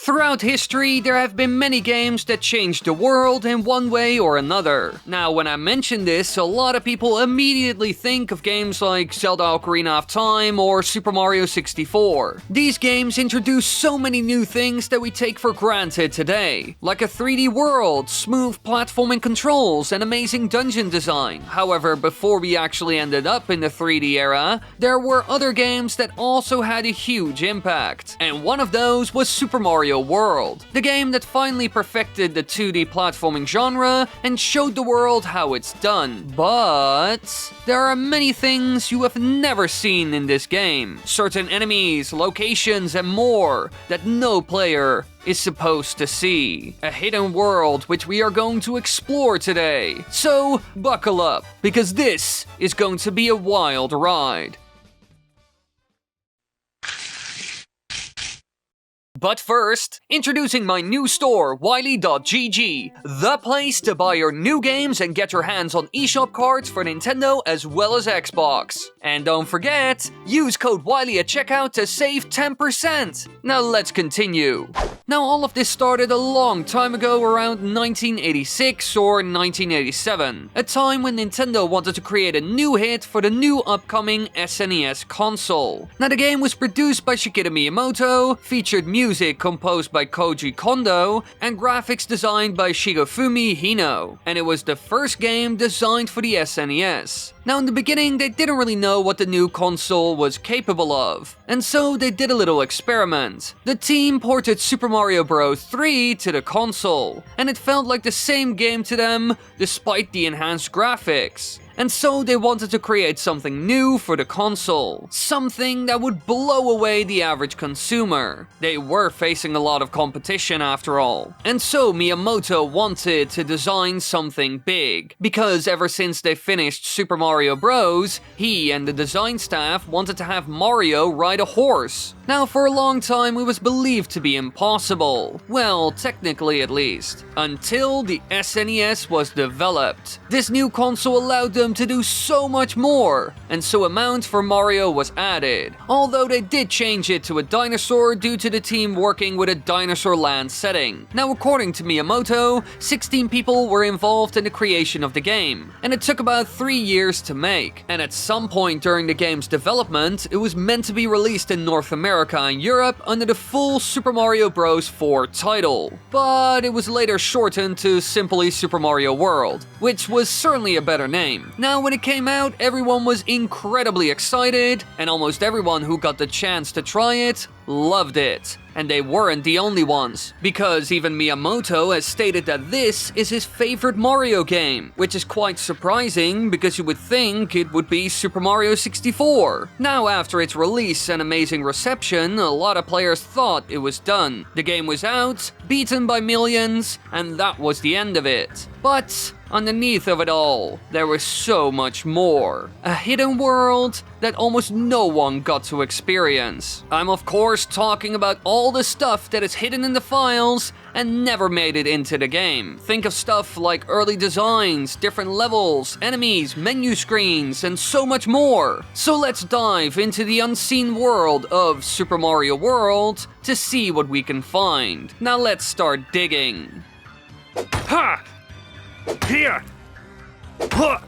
Throughout history, there have been many games that changed the world in one way or another. Now, when I mention this, a lot of people immediately think of games like Zelda Ocarina of Time or Super Mario 64. These games introduce so many new things that we take for granted today, like a 3D world, smooth platforming controls, and amazing dungeon design. However, before we actually ended up in the 3D era, there were other games that also had a huge impact. And one of those was Super Mario World, the game that finally perfected the 2D platforming genre and showed the world how it's done. But there are many things you have never seen in this game. Certain enemies, locations, and more that no player is supposed to see. A hidden world which we are going to explore today. So buckle up, because this is going to be a wild ride. But first, introducing my new store, Wily.gg, the place to buy your new games and get your hands on eShop cards for Nintendo as well as Xbox. And don't forget, use code Wily at checkout to save 10%. Now let's continue. Now all of this started a long time ago, around 1986 or 1987, a time when Nintendo wanted to create a new hit for the new upcoming SNES console. Now the game was produced by Shigeru Miyamoto, featured music composed by Koji Kondo, and graphics designed by Shigefumi Hino, and it was the first game designed for the SNES. Now in the beginning, they didn't really know what the new console was capable of, and so they did a little experiment. The team ported Super Mario Bros. 3 to the console, and it felt like the same game to them, despite the enhanced graphics. And so they wanted to create something new for the console, something that would blow away the average consumer. They were facing a lot of competition after all. And so Miyamoto wanted to design something big, because ever since they finished Super Mario Bros., he and the design staff wanted to have Mario ride a horse. Now for a long time it was believed to be impossible, well, technically at least, until the SNES was developed. This new console allowed them to do so much more, and so a mount for Mario was added, although they did change it to a dinosaur due to the team working with a dinosaur land setting. Now according to Miyamoto, 16 people were involved in the creation of the game, and it took about 3 years to make, and at some point during the game's development, it was meant to be released in North America and Europe under the full Super Mario Bros. 4 title, but it was later shortened to simply Super Mario World, which was certainly a better name. Now when it came out, everyone was incredibly excited, and almost everyone who got the chance to try it loved it. And they weren't the only ones, because even Miyamoto has stated that this is his favorite Mario game, which is quite surprising because you would think it would be Super Mario 64. Now after its release and amazing reception, a lot of players thought it was done. The game was out, beaten by millions, and that was the end of it. But underneath of it all, there was so much more. A hidden world that almost no one got to experience. I'm of course talking about all the stuff that is hidden in the files and never made it into the game. Think of stuff like early designs, different levels, enemies, menu screens, and so much more. So let's dive into the unseen world of Super Mario World to see what we can find. Now let's start digging. Ha! Here! Huh!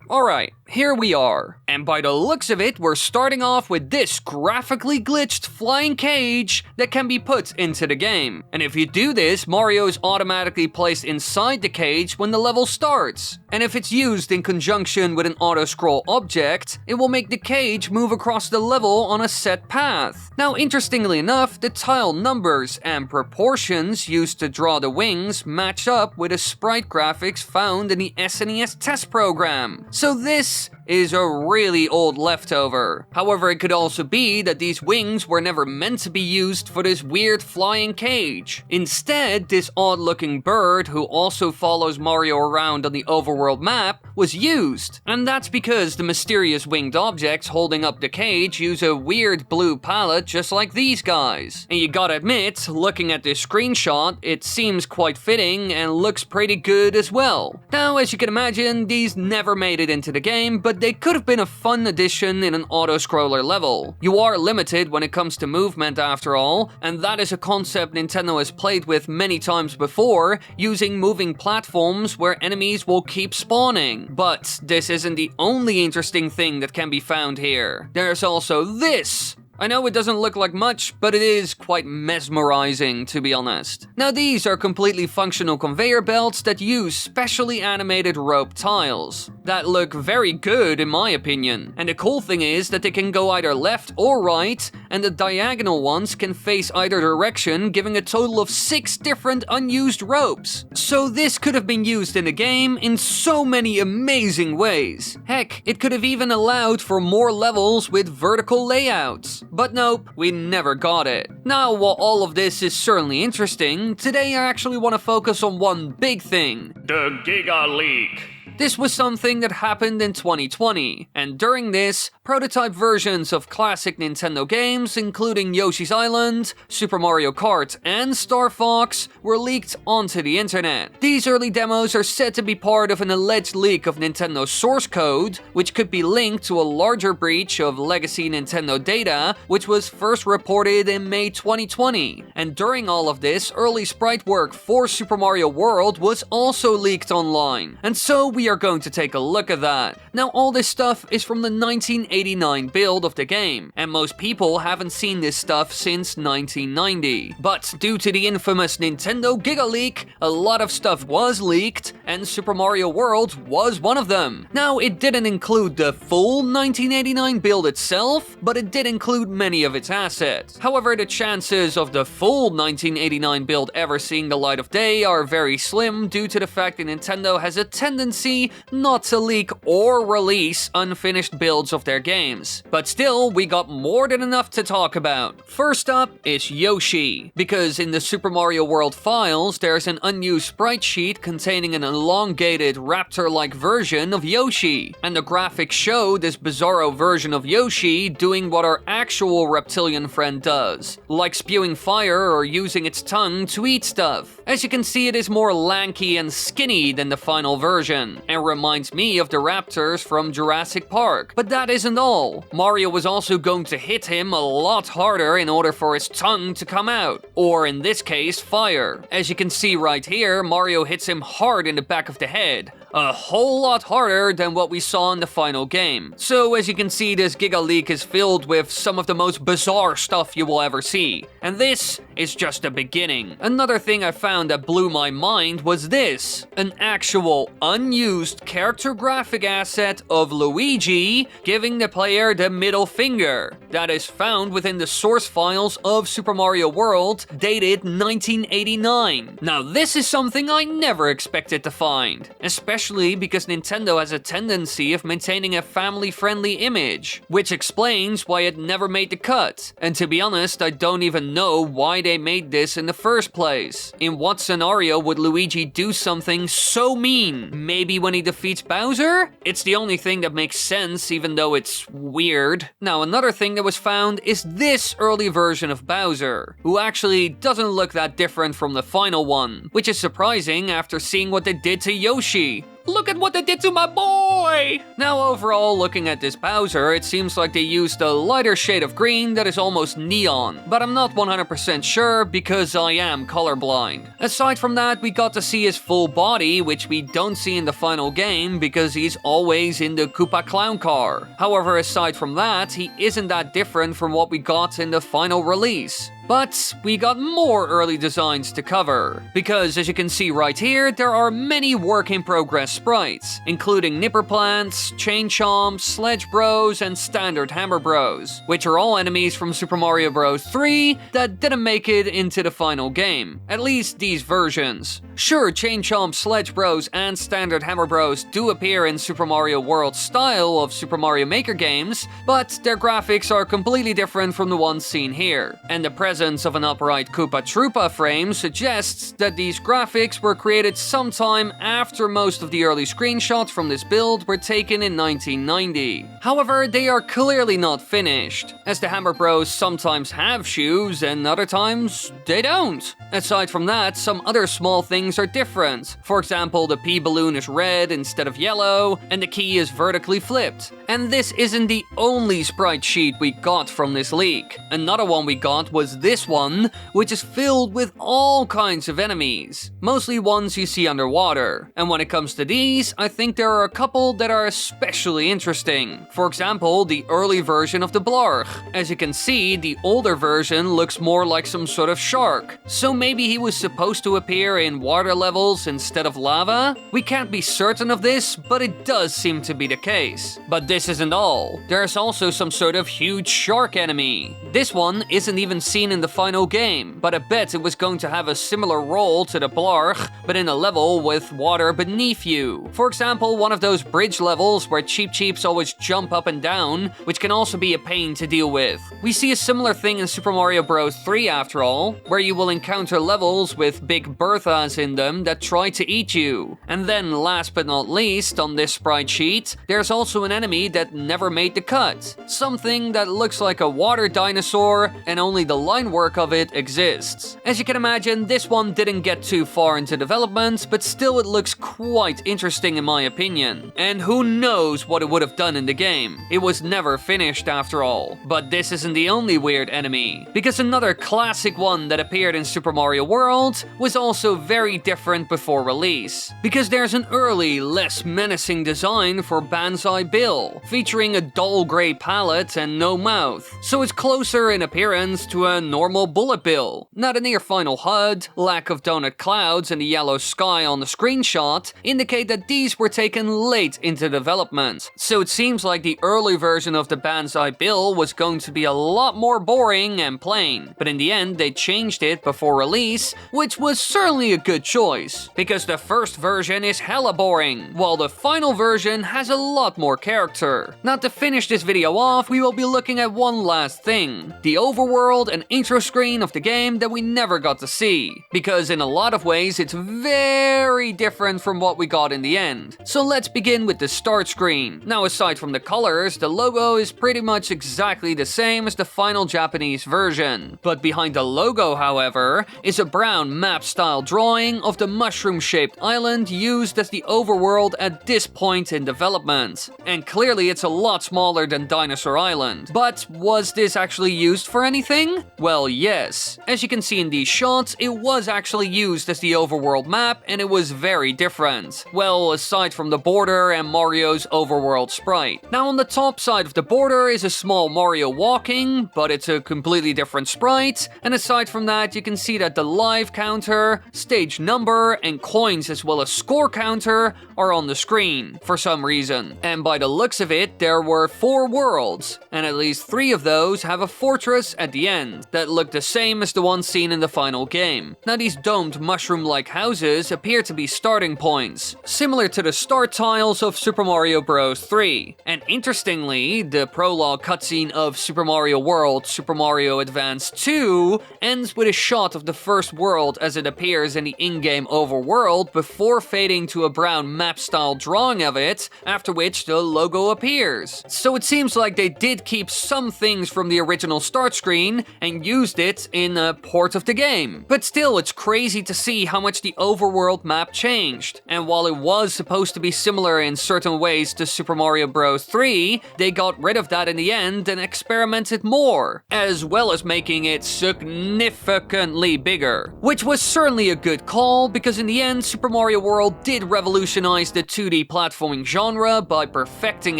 Alright, here we are. And by the looks of it, we're starting off with this graphically glitched flying cage that can be put into the game. And if you do this, Mario is automatically placed inside the cage when the level starts. And if it's used in conjunction with an auto-scroll object, it will make the cage move across the level on a set path. Now, interestingly enough, the tile numbers and proportions used to draw the wings match up with the sprite graphics found in the SNES test program. So this is a really old leftover. However, it could also be that these wings were never meant to be used for this weird flying cage. Instead, this odd-looking bird, who also follows Mario around on the Overworld map, was used. And that's because the mysterious winged objects holding up the cage use a weird blue palette just like these guys. And you gotta admit, looking at this screenshot, it seems quite fitting and looks pretty good as well. Now, as you can imagine, these never made it into the game, but they could have been a fun addition in an auto-scroller level. You are limited when it comes to movement after all, and that is a concept Nintendo has played with many times before, using moving platforms where enemies will keep spawning. But this isn't the only interesting thing that can be found here. There's also this! I know it doesn't look like much, but it is quite mesmerizing, to be honest. Now, these are completely functional conveyor belts that use specially animated rope tiles that look very good in my opinion. And the cool thing is that they can go either left or right, and the diagonal ones can face either direction, giving a total of 6 different unused ropes. So this could have been used in the game in so many amazing ways. Heck, it could have even allowed for more levels with vertical layouts. But nope, we never got it. Now, while all of this is certainly interesting, today I actually want to focus on one big thing. The Giga leak. This was something that happened in 2020, and during this, prototype versions of classic Nintendo games, including Yoshi's Island, Super Mario Kart, and Star Fox, were leaked onto the internet. These early demos are said to be part of an alleged leak of Nintendo's source code, which could be linked to a larger breach of legacy Nintendo data, which was first reported in May 2020. And during all of this, early sprite work for Super Mario World was also leaked online. And so we are going to take a look at that. Now, all this stuff is from the 1989 build of the game, and most people haven't seen this stuff since 1990. But due to the infamous Nintendo Giga leak, a lot of stuff was leaked, and Super Mario World was one of them. Now, it didn't include the full 1989 build itself, but it did include many of its assets. However, the chances of the full 1989 build ever seeing the light of day are very slim due to the fact that Nintendo has a tendency not to leak or release unfinished builds of their games. But still, we got more than enough to talk about. First up is Yoshi, because in the Super Mario World files, there's an unused sprite sheet containing an elongated raptor-like version of Yoshi, and the graphics show this bizarro version of Yoshi doing what our actual reptilian friend does, like spewing fire or using its tongue to eat stuff. As you can see, it is more lanky and skinny than the final version, and reminds me of the raptors from Jurassic Park. But that isn't all. Mario was also going to hit him a lot harder in order for his tongue to come out, or in this case, fire. As you can see right here, Mario hits him hard in the back of the head. A whole lot harder than what we saw in the final game. So as you can see, this Giga leak is filled with some of the most bizarre stuff you will ever see. And this is just the beginning. Another thing I found that blew my mind was this. An actual unused character graphic asset of Luigi giving the player the middle finger. That is found within the source files of Super Mario World, dated 1989. Now this is something I never expected to find, especially because Nintendo has a tendency of maintaining a family-friendly image, which explains why it never made the cut. And to be honest, I don't even know why they made this in the first place. In what scenario would Luigi do something so mean? Maybe when he defeats Bowser? It's the only thing that makes sense, even though it's weird. Now, another thing that was found is this early version of Bowser, who actually doesn't look that different from the final one, which is surprising after seeing what they did to Yoshi. Look at what they did to my boy! Now overall, looking at this Bowser, it seems like they used a lighter shade of green that is almost neon, but I'm not 100% sure because I am colorblind. Aside from that, we got to see his full body, which we don't see in the final game because he's always in the Koopa clown car. However, aside from that, he isn't that different from what we got in the final release. But we got more early designs to cover, because as you can see right here, there are many work-in-progress sprites, including Nipper Plants, Chain Chomps, Sledge Bros, and Standard Hammer Bros, which are all enemies from Super Mario Bros. 3 that didn't make it into the final game, at least these versions. Sure, Chain Chomp, Sledge Bros, and Standard Hammer Bros do appear in Super Mario World style of Super Mario Maker games, but their graphics are completely different from the ones seen here, and the presence of an upright Koopa Troopa frame suggests that these graphics were created sometime after most of the early screenshots from this build were taken in 1990. However, they are clearly not finished, as the Hammer Bros sometimes have shoes and other times they don't. Aside from that, some other small things are different. For example, the P balloon is red instead of yellow, and the key is vertically flipped. And this isn't the only sprite sheet we got from this leak. Another one we got was this one, which is filled with all kinds of enemies, mostly ones you see underwater. And when it comes to these, I think there are a couple that are especially interesting. For example, the early version of the Blarg. As you can see, the older version looks more like some sort of shark. So maybe he was supposed to appear in water levels instead of lava? We can't be certain of this, but it does seem to be the case. But this isn't all. There's also some sort of huge shark enemy. This one isn't even seen in the final game, but I bet it was going to have a similar role to the Blarg, but in a level with water beneath you. For example, one of those bridge levels where Cheep Cheeps always jump up and down, which can also be a pain to deal with. We see a similar thing in Super Mario Bros. 3 after all, where you will encounter levels with big Berthas in them that try to eat you. And then last but not least, on this sprite sheet, there's also an enemy that never made the cut. Something that looks like a water dinosaur, and only the line work of it exists. As you can imagine, this one didn't get too far into development, but still it looks quite interesting in my opinion. And who knows what it would have done in the game. It was never finished after all. But this isn't the only weird enemy, because another classic one that appeared in Super Mario World was also very different before release. Because there's an early, less menacing design for Banzai Bill, featuring a dull grey palette and no mouth, so it's closer in appearance to a normal Bullet Bill. Now the near final HUD, lack of donut clouds and the yellow sky on the screenshot indicate that these were taken late into development, so it seems like the early version of the Banzai Bill was going to be a lot more boring and plain, but in the end they changed it before release, which was certainly a good choice, because the first version is hella boring, while the final version has a lot more character. Now to finish this video off, we will be looking at one last thing, the overworld and intro screen of the game that we never got to see, because in a lot of ways it's very different from what we got in the end. So let's begin with the start screen. Now aside from the colors, the logo is pretty much exactly the same as the final Japanese version, but behind the logo, however, is a brown map-style drawing of the mushroom-shaped island used as the overworld at this point in development. And clearly it's a lot smaller than Dinosaur Island. But was this actually used for anything? Well, yes. As you can see in these shots, it was actually used as the overworld map, and it was very different. Well, aside from the border and Mario's overworld sprite. Now on the top side of the border is a small Mario walking, but it's a completely different sprite, and aside from that you can see that the live counter, stage number, and coins as well as score counter are on the screen for some reason. And by the looks of it, there were 4 worlds, and at least 3 of those have a fortress at the end that look the same as the ones seen in the final game. Now these domed mushroom-like houses appear to be starting points, similar to the start tiles of Super Mario Bros. 3. And interestingly, the prologue cutscene of Super Mario World Super Mario Advance 2 ends with a shot of the first world as it appears in the in-game overworld before fading to a brown map-style drawing of it, after which the logo appears. So it seems like they did keep some things from the original start screen and used it in a port of the game. But still, it's crazy to see how much the overworld map changed. And while it was supposed to be similar in certain ways to Super Mario Bros. 3, they got rid of that in the end and experimented more, as well as making it significantly bigger. Which was certainly a good call, because in the end, Super Mario World did revolutionize the 2D platforming genre by perfecting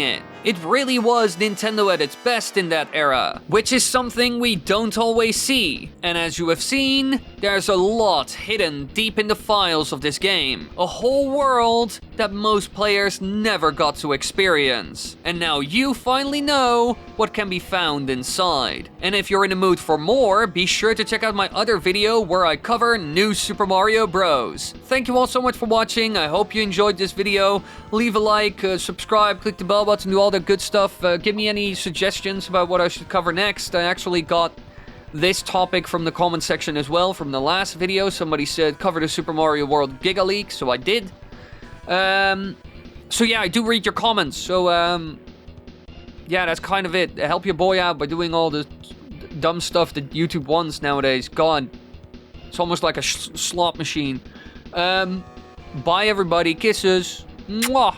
it. It really was Nintendo at its best in that era, which is something we don't always always see. And as you have seen, there's a lot hidden deep in the files of this game. A whole world that most players never got to experience. And now you finally know what can be found inside. And if you're in the mood for more, be sure to check out my other video where I cover New Super Mario Bros. Thank you all so much for watching. I hope you enjoyed this video. Leave a like, subscribe, click the bell button, do all the good stuff. Give me any suggestions about what I should cover next. I actually got this topic from the comment section as well from the last video. Somebody said cover the Super Mario World Giga leak, so I did. So yeah, I do read your comments. So yeah, that's kind of it. Help your boy out by doing all the dumb stuff that YouTube wants nowadays. God, it's almost like a slot machine. Bye everybody, kisses. Mwah.